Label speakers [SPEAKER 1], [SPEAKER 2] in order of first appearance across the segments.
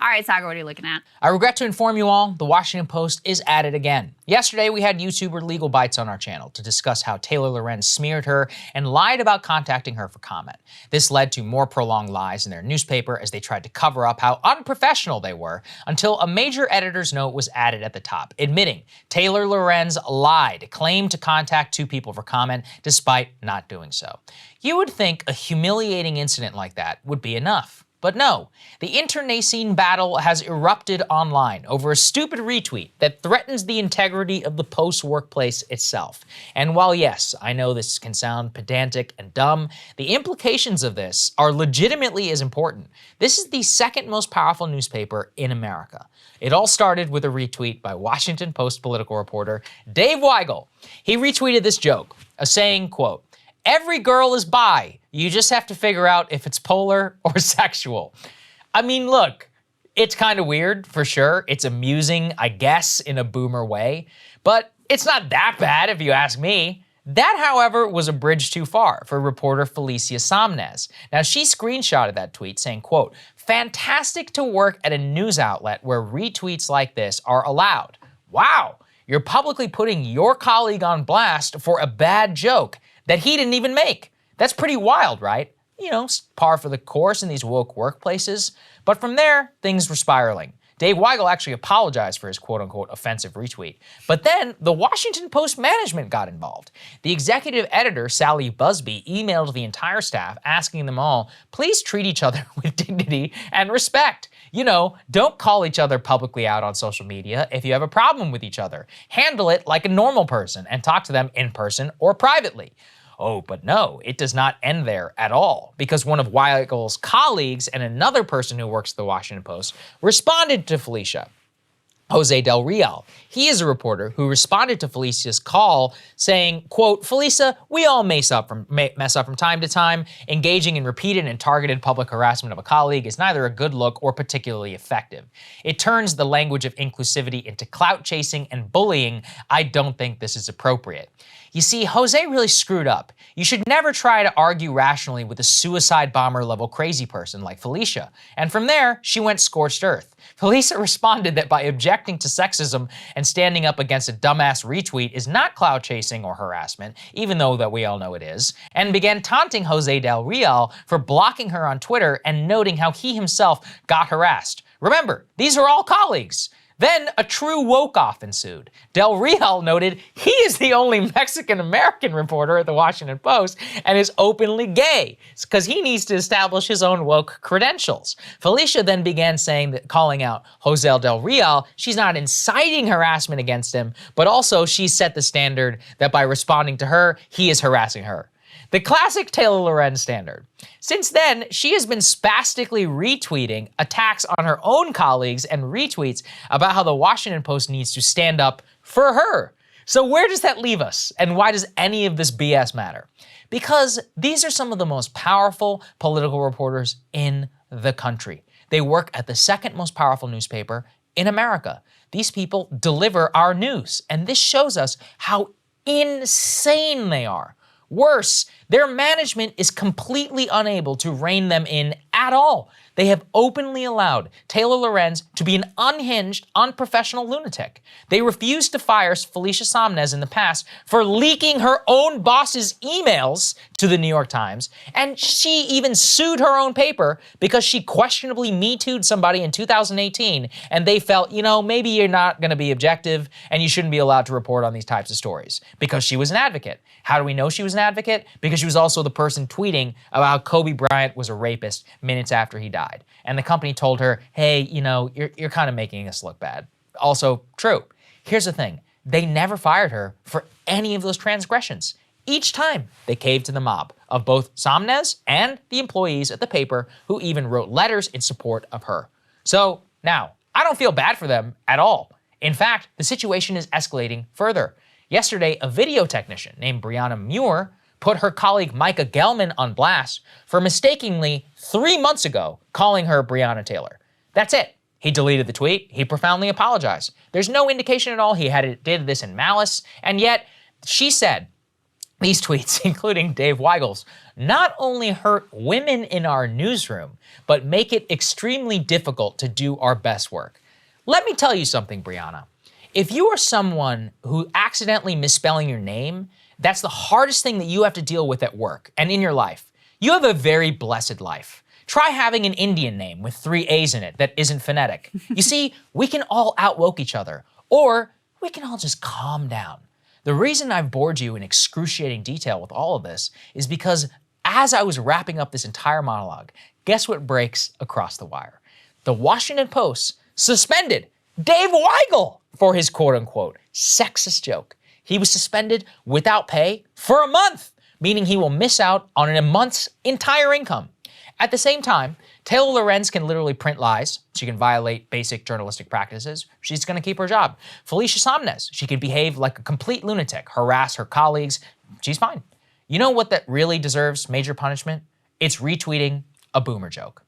[SPEAKER 1] All right, Saagar, what are you looking at?
[SPEAKER 2] I regret to inform you all, the Washington Post is at it again. Yesterday, we had YouTuber Legal Bites on our channel to discuss how Taylor Lorenz smeared her and lied about contacting her for comment. This led to more prolonged lies in their newspaper as they tried to cover up how unprofessional they were until a major editor's note was added at the top, admitting Taylor Lorenz lied, claimed to contact 2 people for comment despite not doing so. You would think a humiliating incident like that would be enough. But no, the internecine battle has erupted online over a stupid retweet that threatens the integrity of the Post workplace itself. And while yes, I know this can sound pedantic and dumb, the implications of this are legitimately as important. This is the second most powerful newspaper in America. It all started with a retweet by Washington Post political reporter Dave Weigel. He retweeted this joke, saying, quote, "Every girl is bi. You just have to figure out if it's polar or sexual." I mean, look, it's kind of weird for sure. It's amusing, I guess, in a boomer way, but it's not that bad if you ask me. That, however, was a bridge too far for reporter Felicia Somnes. Now, she screenshotted that tweet saying, quote, "Fantastic to work at a news outlet where retweets like this are allowed. Wow, you're publicly putting your colleague on blast for a bad joke that he didn't even make. That's pretty wild, right? You know, par for the course in these woke workplaces. But from there, things were spiraling. Dave Weigel actually apologized for his quote-unquote offensive retweet. But then the Washington Post management got involved. The executive editor, Sally Busby, emailed the entire staff asking them all, please treat each other with dignity and respect. You know, don't call each other publicly out on social media if you have a problem with each other. Handle it like a normal person and talk to them in person or privately. Oh, but no, it does not end there at all, because one of Weigel's colleagues and another person who works at the Washington Post responded to Felicia. Jose Del Real. He is a reporter who responded to Felicia's call saying, quote, "Felicia, we all mess up from time to time. Engaging in repeated and targeted public harassment of a colleague is neither a good look or particularly effective. It turns the language of inclusivity into clout chasing and bullying. I don't think this is appropriate." You see, Jose really screwed up. You should never try to argue rationally with a suicide bomber level crazy person like Felicia. And from there, she went scorched earth. Felicia responded that by objecting to sexism and standing up against a dumbass retweet is not clout chasing or harassment, even though that we all know it is, and began taunting Jose Del Real for blocking her on Twitter and noting how he himself got harassed. Remember, these are all colleagues. Then a true woke-off ensued. Del Real noted he is the only Mexican-American reporter at the Washington Post and is openly gay, because he needs to establish his own woke credentials. Felicia then began calling out Jose Del Real. She's not inciting harassment against him, but also she set the standard that by responding to her, he is harassing her. The classic Taylor Lorenz standard. Since then, she has been spastically retweeting attacks on her own colleagues and retweets about how the Washington Post needs to stand up for her. So where does that leave us? And why does any of this BS matter? Because these are some of the most powerful political reporters in the country. They work at the second most powerful newspaper in America. These people deliver our news, and this shows us how insane they are. Worse, their management is completely unable to rein them in at all. They have openly allowed Taylor Lorenz to be an unhinged, unprofessional lunatic. They refused to fire Felicia Somnes in the past for leaking her own boss's emails to the New York Times, and she even sued her own paper because she questionably Me-Too'd somebody in 2018, and they felt, you know, maybe you're not gonna be objective and you shouldn't be allowed to report on these types of stories, because she was an advocate. How do we know she was an advocate? Because she was also the person tweeting about how Kobe Bryant was a rapist minutes after he died. And the company told her, hey, you know, you're kind of making us look bad. Also true. Here's the thing. They never fired her for any of those transgressions. Each time they caved to the mob of both Somnes and the employees at the paper who even wrote letters in support of her. So now, I don't feel bad for them at all. In fact, the situation is escalating further. Yesterday, a video technician named Brianna Muir put her colleague Micah Gelman on blast for mistakenly 3 months ago calling her Breonna Taylor. That's it. He deleted the tweet. He profoundly apologized. There's no indication at all he did this in malice, and yet she said These tweets, including Dave Weigel's, not only hurt women in our newsroom, but make it extremely difficult to do our best work. Let me tell you something, Brianna. If you are someone who accidentally misspelling your name, that's the hardest thing that you have to deal with at work and in your life. You have a very blessed life. Try having an Indian name with 3 A's in it that isn't phonetic. You see, we can all outwoke each other, or we can all just calm down. The reason I've bored you in excruciating detail with all of this is because as I was wrapping up this entire monologue, guess what breaks across the wire? The Washington Post suspended Dave Weigel for his quote-unquote sexist joke. He was suspended without pay for a month, meaning he will miss out on a month's entire income. At the same time, Taylor Lorenz can literally print lies. She can violate basic journalistic practices. She's gonna keep her job. Felicia Somnes, she can behave like a complete lunatic, harass her colleagues. She's fine. You know what that really deserves major punishment? It's retweeting a boomer joke.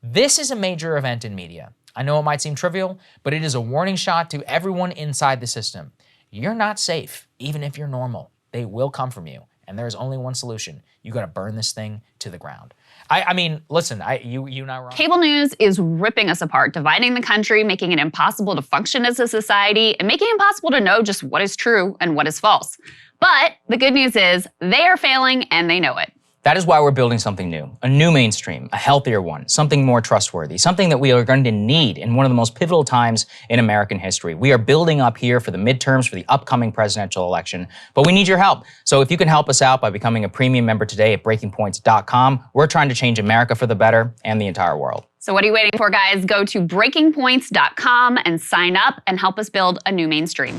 [SPEAKER 2] This is a major event in media. I know it might seem trivial, but it is a warning shot to everyone inside the system. You're not safe, even if you're normal. They will come from you, and there is only one solution. You gotta burn this thing to the ground. I mean, listen, you're not wrong.
[SPEAKER 1] Cable news is ripping us apart, dividing the country, making it impossible to function as a society, and making it impossible to know just what is true and what is false. But the good news is they are failing and they know it.
[SPEAKER 3] That is why we're building something new, a new mainstream, a healthier one, something more trustworthy, something that we are going to need in one of the most pivotal times in American history. We are building up here for the midterms, for the upcoming presidential election, but we need your help. So if you can help us out by becoming a premium member today at breakingpoints.com, we're trying to change America for the better and the entire world.
[SPEAKER 1] So what are you waiting for, guys? Go to breakingpoints.com and sign up and help us build a new mainstream.